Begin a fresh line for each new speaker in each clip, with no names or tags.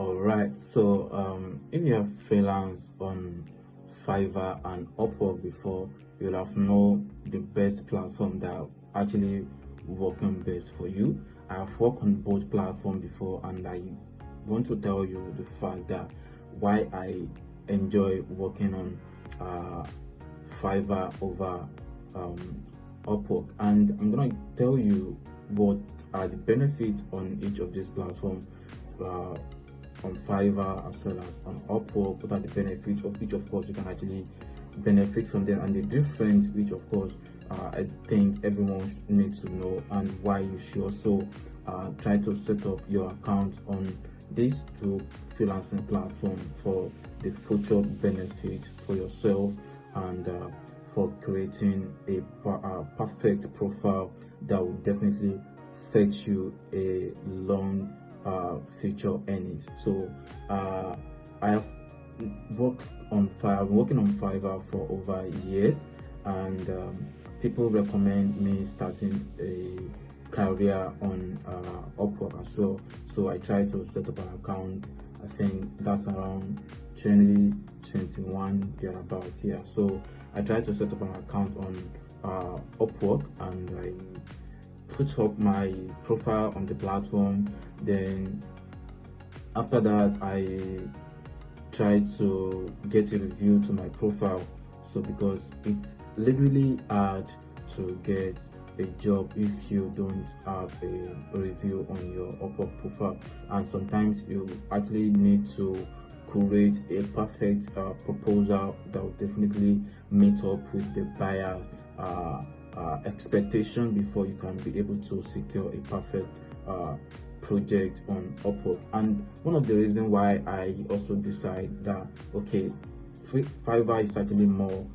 All right, so if you have freelance on Fiverr and Upwork before, you'll have know the best platform that actually working best for you. I have worked on both platforms before, and I want to tell you the fact that why I enjoy working on Fiverr over Upwork, and I'm gonna tell you what are the benefits on each of these platforms. On Fiverr as well as on Upwork, what are the benefits of each? Of course, you can actually benefit from them, and the difference, which of course I think everyone needs to know, and why you should also try to set up your account on these two freelancing platforms for the future benefit for yourself, and for creating a perfect profile that will definitely fetch you a long future earnings. So I have working on Fiverr for over years, and people recommend me starting a career on Upwork as well. So I try to set up an account. I think that's around 2021 thereabouts here. So I try to set up an account on Upwork, and I put up my profile on the platform. Then after that, I try to get a review to my profile. So because it's literally hard to get a job if you don't have a review on your Upwork profile, and sometimes you actually need to create a perfect proposal that will definitely meet up with the buyer's expectation before you can be able to secure a perfect project on Upwork. And one of the reasons why I also decide that okay, Fiverr is actually more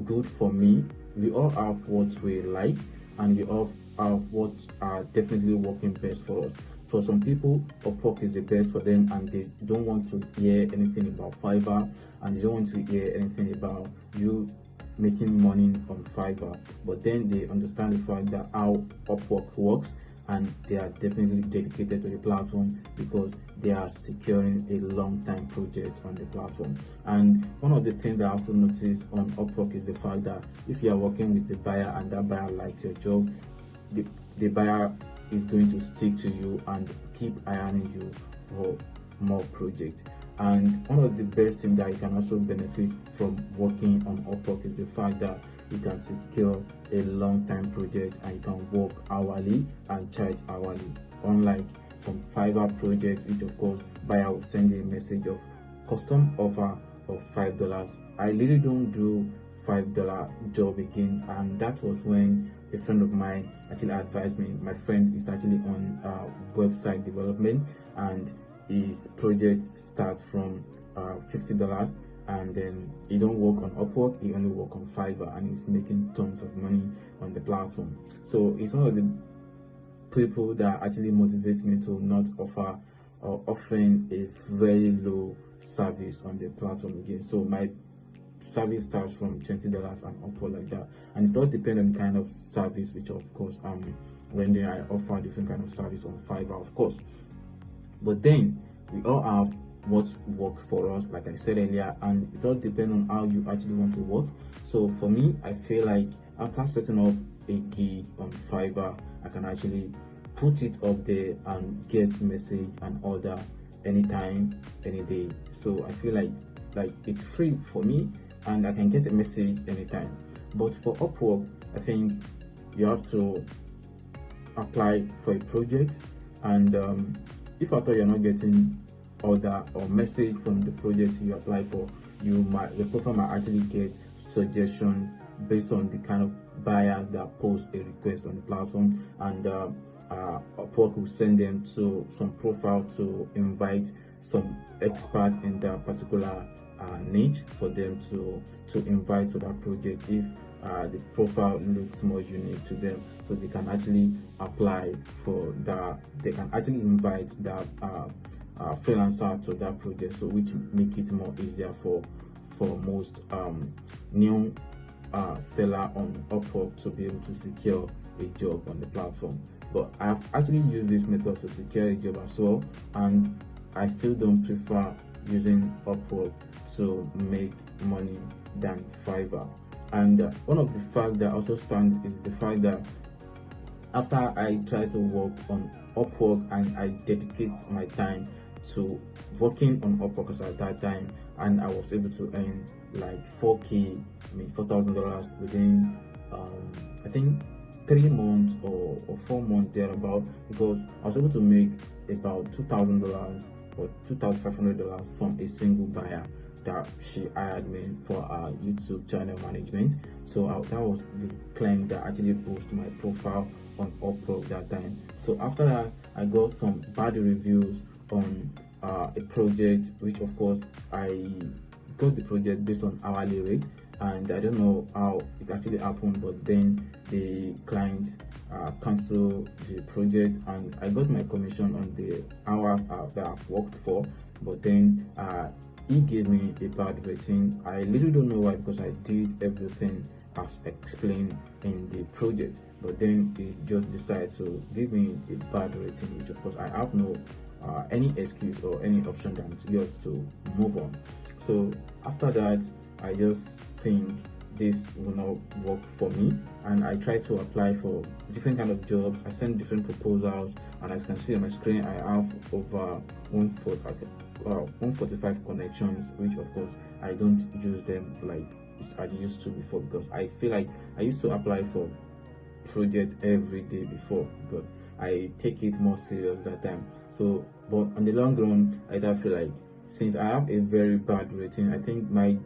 good for me. We all have what we like, and we all have what are definitely working best for us. For some people, Upwork is the best for them, and they don't want to hear anything about Fiverr, and they don't want to hear anything about you making money on Fiverr. But then they understand the fact that how Upwork works, and they are definitely dedicated to the platform because they are securing a long-time project on the platform. And one of the things that I also noticed on Upwork is the fact that if you are working with the buyer and that buyer likes your job, the buyer is going to stick to you and keep hiring you for more projects. And one of the best things that you can also benefit from working on Upwork is the fact that you can secure a long-time project, and you can work hourly and charge hourly, unlike some Fiverr projects, which of course buyer will send you a message of custom offer of $5. I really don't do $5 job again, and that was when a friend of mine actually advised me. My friend is actually on website development, and his projects start from $50, and then he don't work on Upwork, he only work on Fiverr, and he's making tons of money on the platform. So it's one of the people that actually motivates me to not offer or offering a very low service on the platform again. So my service starts from $20 and upward, like that, and it does depend on the kind of service, which of course when I offer different kind of service on Fiverr, of course. But then we all have what works for us, like I said earlier, and it all depends on how you actually want to work. So for me, I feel like after setting up a gig on Fiverr, I can actually put it up there and get message and order anytime, any day. So I feel like it's free for me, and I can get a message anytime. But for Upwork, I think you have to apply for a project, and if at all you're not getting order or message from the project you apply for, your profile might actually get suggestions based on the kind of buyers that post a request on the platform, and Upwork will send them to some profile to invite some expert in that particular niche for them to invite to that project if the profile looks more unique to them, so they can actually apply for that. They can actually invite that freelancer to that project, so which make it more easier for most new seller on Upwork to be able to secure a job on the platform. But I've actually used this method to secure a job as well, and I still don't prefer using Upwork to make money than Fiverr. And one of the facts that also stands is the fact that after I try to work on Upwork and I dedicate my time to working on Upwork at that time, and I was able to earn like 4K, I mean $4,000 within I think 3 months or 4 months thereabout, because I was able to make about $2,000 or $2,500 from a single buyer that she hired me for our YouTube channel management. So that was the client that actually boosted my profile on Upwork that time. So after that, I got some bad reviews on a project, which of course I got the project based on hourly rate, and I don't know how it actually happened, but then the client canceled the project and I got my commission on the hours that I've worked for, but then he gave me a bad rating. I literally don't know why, because I did everything as explained in the project, but then he just decided to give me a bad rating, which of course I have no any excuse or any option than just to move on. So after that, I just think this will not work for me, and I try to apply for different kind of jobs. I send different proposals, and as you can see on my screen, I have over 145 connections, which of course I don't use them like I used to before, because I feel like I used to apply for projects every day before, because I take it more serious that time. So but on the long run, I feel like since I have a very bad rating, I think my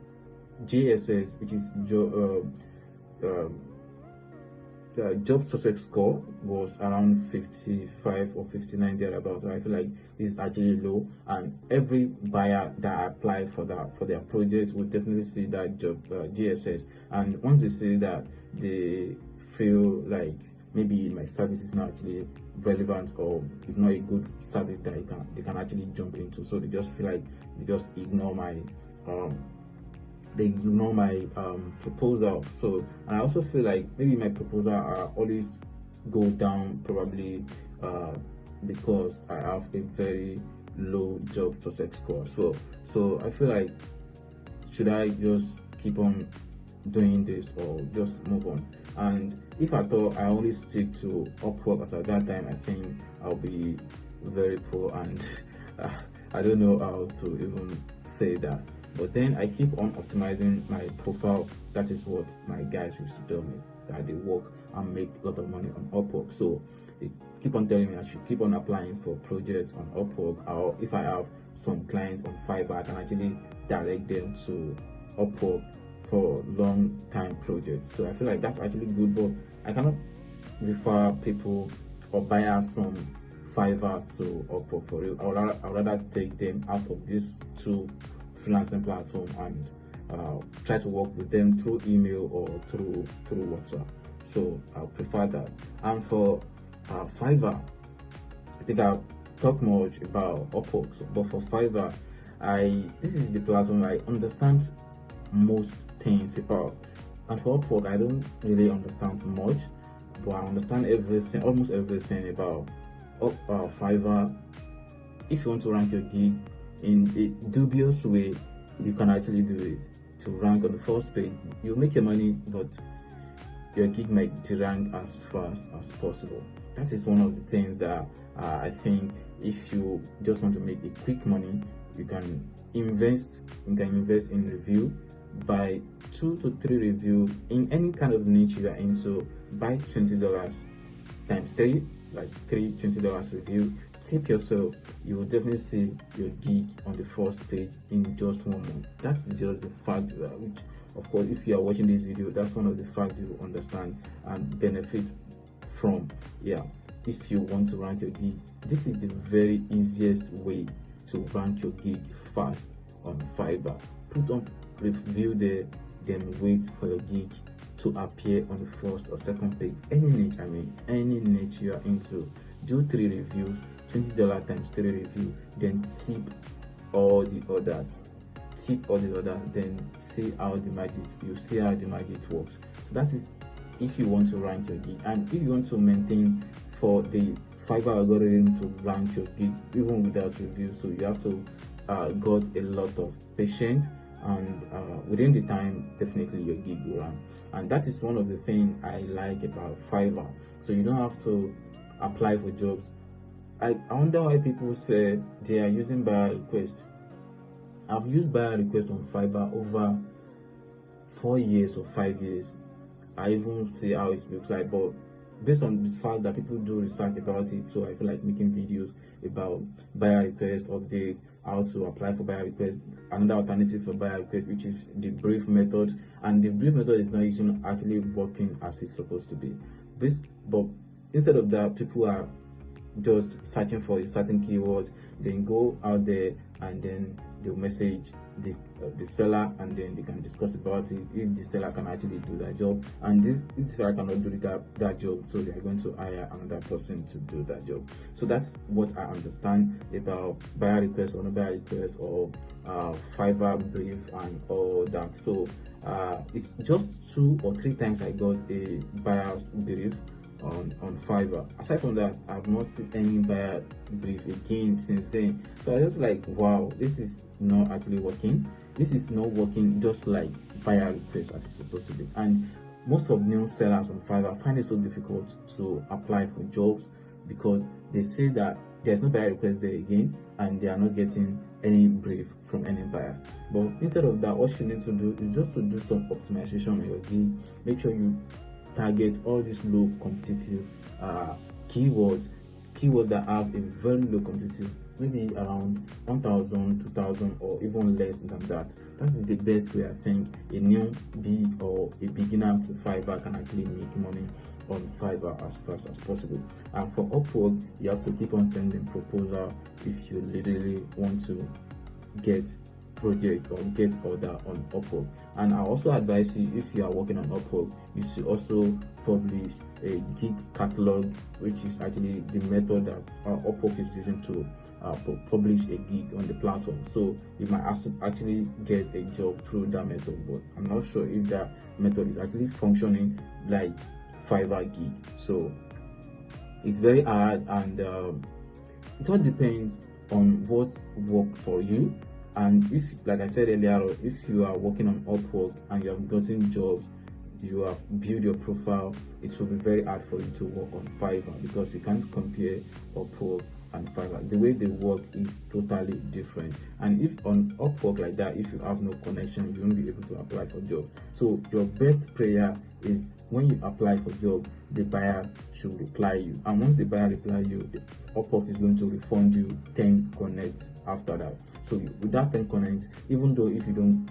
JSS, which is job success score, was around 55 or 59 thereabouts. I feel like this is actually low, and every buyer that apply for their project will definitely see that job JSS, and once they see that, they feel like maybe my service is not actually relevant, or it's not a good service that they can actually jump into. So they just feel like they just ignore my proposal. So I also feel like maybe my proposal always go down, probably because I have a very low job success score. So I feel like, should I just keep on doing this or just move on? And if I thought I only stick to Upwork as at that time, I think I'll be very poor, and I don't know how to even say that. But then I keep on optimizing my profile. That is what my guys used to tell me, that they work and make a lot of money on Upwork. So they keep on telling me I should keep on applying for projects on Upwork, or if I have some clients on Fiverr, I can actually direct them to Upwork for long time projects. So I feel like that's actually good, but I cannot refer people or buyers from Fiverr to Upwork for real. I'd rather take them out of these two freelancing platform and try to work with them through email or through WhatsApp. So I'll prefer that. And for Fiverr, I think I've talked much about Upwork, but for Fiverr, this is the platform I understand most things about. And for Upwork, I don't really understand much, but I understand everything, almost everything about Fiverr. If you want to rank your gig in a dubious way, you can actually do it. To rank on the first page, you'll make your money, but your gig might rank as fast as possible. That is one of the things that I think, if you just want to make a quick money, you can invest in review. Buy 2 to 3 reviews in any kind of niche you are into. Buy $20 times 3, like $20 review. Tip yourself, you will definitely see your gig on the first page in just 1 month. That's just the fact that, which of course, if you are watching this video, that's one of the facts you will understand and benefit from. Yeah, if you want to rank your gig, this is the very easiest way to rank your gig fast on Fiverr. Put on review there, then wait for your gig to appear on the first or second page. Any niche you are into, do 3 reviews, $20 times 3 review, then tip all the others, then see how the magic works. So that is if you want to rank your gig. And if you want to maintain for the Fiverr algorithm to rank your gig even without review. So you have to got a lot of patience, and within the time, definitely your gig will rank. And that is one of the things I like about Fiverr. So you don't have to apply for jobs. I wonder why people say they are using buyer request. I've used buyer request on Fiverr over 4 years or 5 years. I even see how it looks like, but based on the fact that people do research about it, so I feel like making videos about buyer request, update, how to apply for buyer request, another alternative for buyer request, which is the brief method. And the brief method is not even actually working as it's supposed to be. But instead of that, people are just searching for a certain keyword, then go out there and then they'll message the seller, and then they can discuss about it if the seller can actually do that job, and if the seller cannot do that job, so they're going to hire another person to do that job. So that's what I understand about buyer request or no buyer request, or Fiverr brief and all that. So it's just 2 or 3 times I got a buyer's brief on Fiverr. Aside from that, I've not seen any buyer brief again since then. So I was like, wow, this is not actually working. This is not working just like buyer request as it's supposed to be. And most of new sellers on Fiverr find it so difficult to apply for jobs because they say that there's no buyer request there again, and they are not getting any brief from any buyers. But instead of that, what you need to do is just to do some optimization on your gig. Make sure you target all these low competitive keywords that have a very low competitive, maybe around 1,000, 2,000, or even less than that. That is the best way I think a newbie or a beginner to Fiverr can actually make money on Fiverr as fast as possible. And for Upwork, you have to keep on sending proposal if you literally want to get project or get order on Upwork. And I also advise you, if you are working on Upwork, you should also publish a gig catalog, which is actually the method that Upwork is using to publish a gig on the platform. So you might actually get a job through that method, but I'm not sure if that method is actually functioning like Fiverr gig. So it's very hard, and it all depends on what works for you. And if, like I said earlier, if you are working on Upwork and you have gotten jobs, you have built your profile, it will be very hard for you to work on Fiverr because you can't compare Upwork and Fiverr. The way they work is totally different. And if on Upwork like that, if you have no connection, you won't be able to apply for jobs. So your best prayer is when you apply for job, the buyer should reply you. And once the buyer reply you, Upwork is going to refund you 10 connects after that. So with that 10 connects, even though if you don't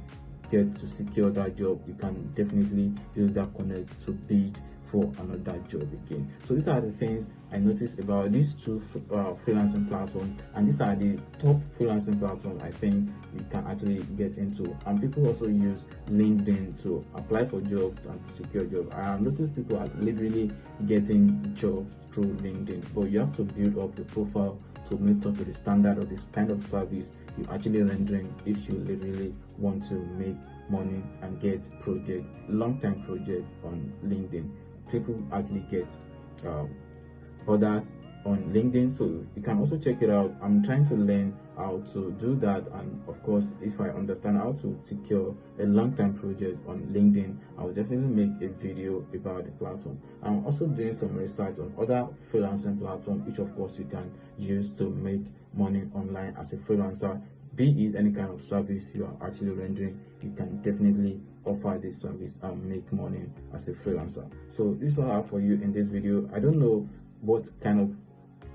get to secure that job, you can definitely use that connect to bid for another job again. So these are the things I noticed about these 2 freelancing platforms, and these are the top freelancing platforms I think you can actually get into. And people also use LinkedIn to apply for jobs and to secure jobs. I have noticed people are literally getting jobs through LinkedIn, but you have to build up your profile to meet up to the standard of this kind of service you're actually rendering if you literally want to make money and get long-term projects on LinkedIn. People actually get orders on LinkedIn, so you can also check it out. I'm trying to learn how to do that, and of course, if I understand how to secure a long-term project on LinkedIn, I will definitely make a video about the platform. I'm also doing some research on other freelancing platforms, which of course you can use to make money online as a freelancer. Be it any kind of service you are actually rendering, you can definitely offer this service and make money as a freelancer. So this is all I have for you in this video. I don't know what kind of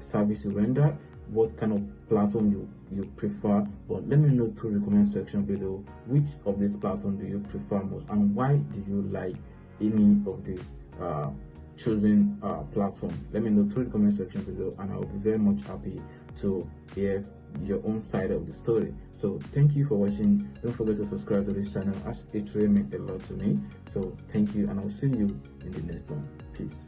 service you render, what kind of platform you prefer, but let me know through the comment section below which of this platform do you prefer most, and why do you like any of these chosen platform. Let me know through the comment section below, and I will be very much happy to hear your own side of the story. So thank you for watching. Don't forget to subscribe to this channel, as it really means a lot to me. So thank you, and I'll see you in the next one. Peace.